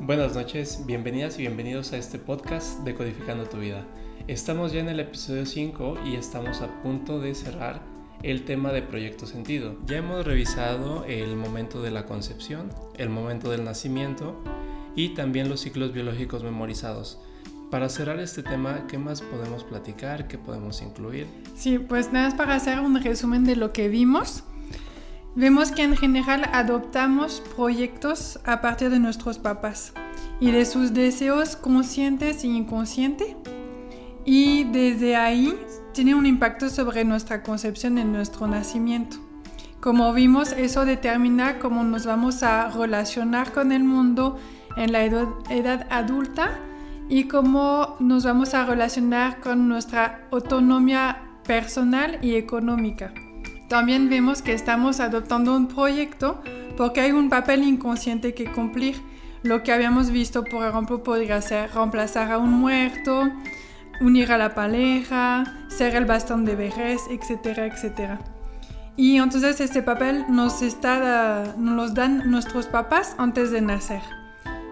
Buenas noches, bienvenidas y bienvenidos a este podcast de Codificando tu Vida. Estamos ya en el episodio 5 y estamos a punto de cerrar el tema de Proyecto Sentido. Ya hemos revisado el momento de la concepción, el momento del nacimiento y también los ciclos biológicos memorizados. Para cerrar este tema, ¿qué más podemos platicar? ¿Qué podemos incluir? Sí, pues nada más para hacer un resumen de lo que vimos. Vemos que en general adoptamos proyectos a partir de nuestros papás y de sus deseos conscientes e inconscientes, y desde ahí tiene un impacto sobre nuestra concepción en nuestro nacimiento. Como vimos, eso determina cómo nos vamos a relacionar con el mundo en la edad adulta y cómo nos vamos a relacionar con nuestra autonomía personal y económica. También vemos que estamos adoptando un proyecto porque hay un papel inconsciente que cumplir. Lo que habíamos visto, por ejemplo, podría ser reemplazar a un muerto, unir a la pareja, ser el bastón de vejez, etcétera, etcétera. Y entonces este papel nos los dan nuestros papás antes de nacer.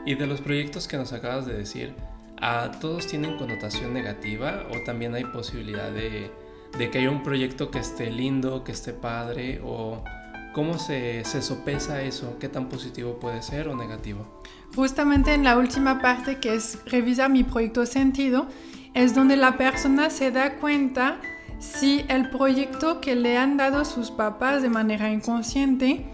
Y de los proyectos que nos acabas de decir, ¿todos tienen connotación negativa o también hay posibilidad de que haya un proyecto que esté lindo, que esté padre? ¿O cómo se sopesa eso? ¿Qué tan positivo puede ser o negativo? Justamente en la última parte, que es revisar mi proyecto sentido, es donde la persona se da cuenta si el proyecto que le han dado sus papás de manera inconsciente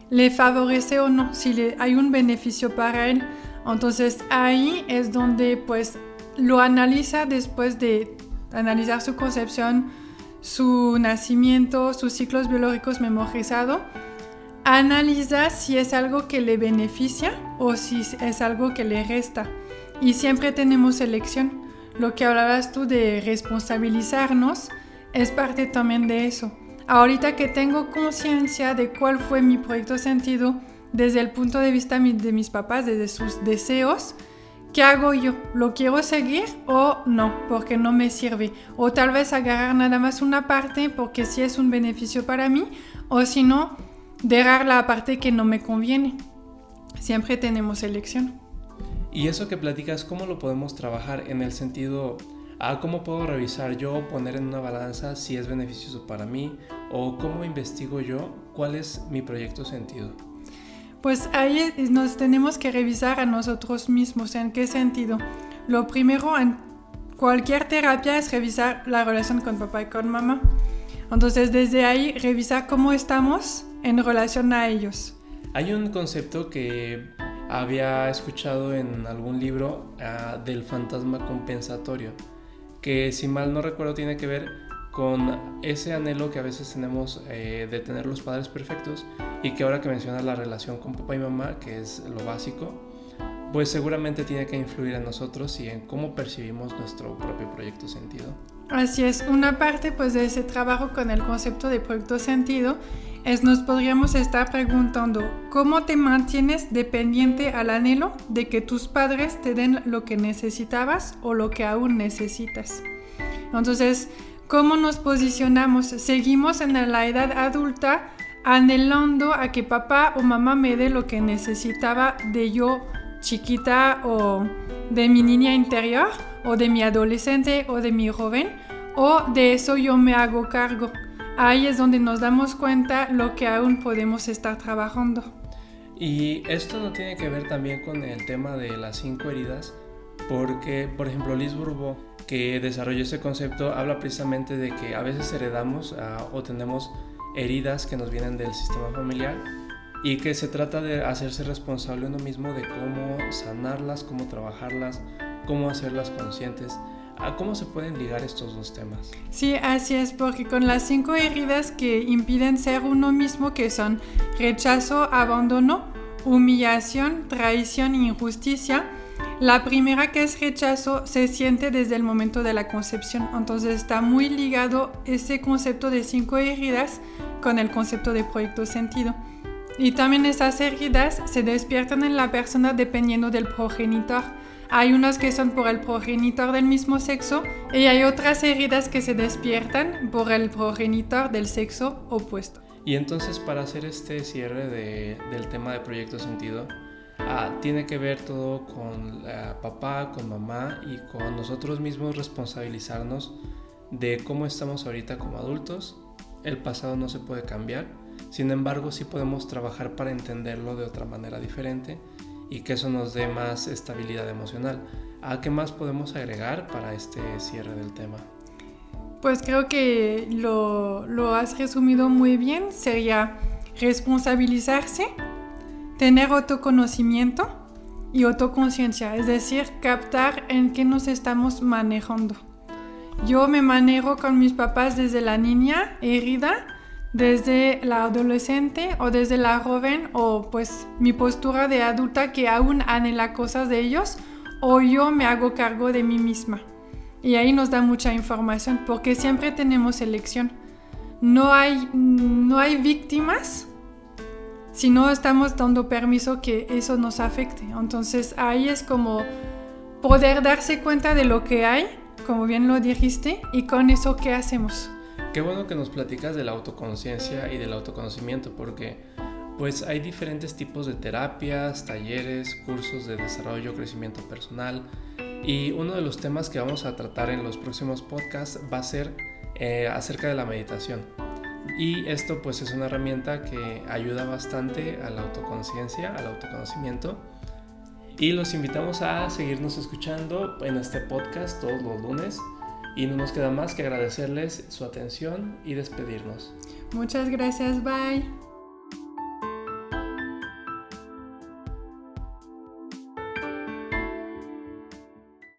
le favorece o no, si hay un beneficio para él. Entonces ahí es donde pues lo analiza después de analizar su concepción, su nacimiento, sus ciclos biológicos memorizados. Analiza si es algo que le beneficia o si es algo que le resta. Y siempre tenemos elección. Lo que hablabas tú de responsabilizarnos es parte también de eso. Ahorita que tengo conciencia de cuál fue mi proyecto sentido desde el punto de vista de mis papás, desde sus deseos, ¿qué hago yo? ¿Lo quiero seguir o no? Porque no me sirve. O tal vez agarrar nada más una parte porque sí es un beneficio para mí, o si no, dejar la parte que no me conviene. Siempre tenemos elección. Y eso que platicas, ¿cómo lo podemos trabajar en el sentido, cómo puedo revisar yo, poner en una balanza si es beneficioso para mí? ¿O cómo investigo yo cuál es mi proyecto sentido? Pues ahí nos tenemos que revisar a nosotros mismos. ¿En qué sentido? Lo primero en cualquier terapia es revisar la relación con papá y con mamá. Entonces desde ahí revisar cómo estamos en relación a ellos. Hay un concepto que había escuchado en algún libro del fantasma compensatorio, que si mal no recuerdo tiene que ver con ese anhelo que a veces tenemos de tener los padres perfectos, y que ahora que mencionas la relación con papá y mamá, que es lo básico, pues seguramente tiene que influir en nosotros y en cómo percibimos nuestro propio proyecto sentido. Así es, una parte pues de ese trabajo con el concepto de proyecto sentido es nos podríamos estar preguntando ¿cómo te mantienes dependiente al anhelo de que tus padres te den lo que necesitabas o lo que aún necesitas? Entonces, ¿cómo nos posicionamos? ¿Seguimos en la edad adulta anhelando a que papá o mamá me dé lo que necesitaba de yo chiquita o de mi niña interior o de mi adolescente o de mi joven, o de eso yo me hago cargo? Ahí es donde nos damos cuenta lo que aún podemos estar trabajando. Y esto no tiene que ver también con el tema de las 5 heridas, porque por ejemplo Lise Bourbeau, que desarrolló ese concepto, habla precisamente de que a veces heredamos o tenemos heridas que nos vienen del sistema familiar y que se trata de hacerse responsable uno mismo de cómo sanarlas, cómo trabajarlas, cómo hacerlas conscientes. ¿Cómo se pueden ligar estos dos temas? Sí, así es, porque con las 5 heridas que impiden ser uno mismo, que son rechazo, abandono, humillación, traición e injusticia, la primera, que es rechazo, se siente desde el momento de la concepción. Entonces está muy ligado ese concepto de 5 heridas con el concepto de proyecto sentido. Y también esas heridas se despiertan en la persona dependiendo del progenitor. Hay unas que son por el progenitor del mismo sexo y hay otras heridas que se despiertan por el progenitor del sexo opuesto. Y entonces, para hacer este cierre del tema de Proyecto Sentido, tiene que ver todo con papá, con mamá y con nosotros mismos responsabilizarnos de cómo estamos ahorita como adultos. El pasado no se puede cambiar, sin embargo sí podemos trabajar para entenderlo de otra manera diferente y que eso nos dé más estabilidad emocional. ¿A qué más podemos agregar para este cierre del tema? Pues creo que lo has resumido muy bien. Sería responsabilizarse, tener autoconocimiento y autoconciencia, es decir, captar en qué nos estamos manejando. Yo me manejo con mis papás desde la niña herida, desde la adolescente o desde la joven, o pues mi postura de adulta que aún anhela cosas de ellos, o yo me hago cargo de mí misma. Y ahí nos da mucha información porque siempre tenemos elección. No hay víctimas si no estamos dando permiso que eso nos afecte. Entonces ahí es como poder darse cuenta de lo que hay, como bien lo dijiste, y con eso ¿qué hacemos? Qué bueno que nos platicas de la autoconciencia y del autoconocimiento, porque pues hay diferentes tipos de terapias, talleres, cursos de desarrollo, crecimiento personal, y uno de los temas que vamos a tratar en los próximos podcasts va a ser acerca de la meditación. Y esto pues es una herramienta que ayuda bastante a la autoconciencia, al autoconocimiento. Y los invitamos a seguirnos escuchando en este podcast todos los lunes. Y no nos queda más que agradecerles su atención y despedirnos. Muchas gracias, bye.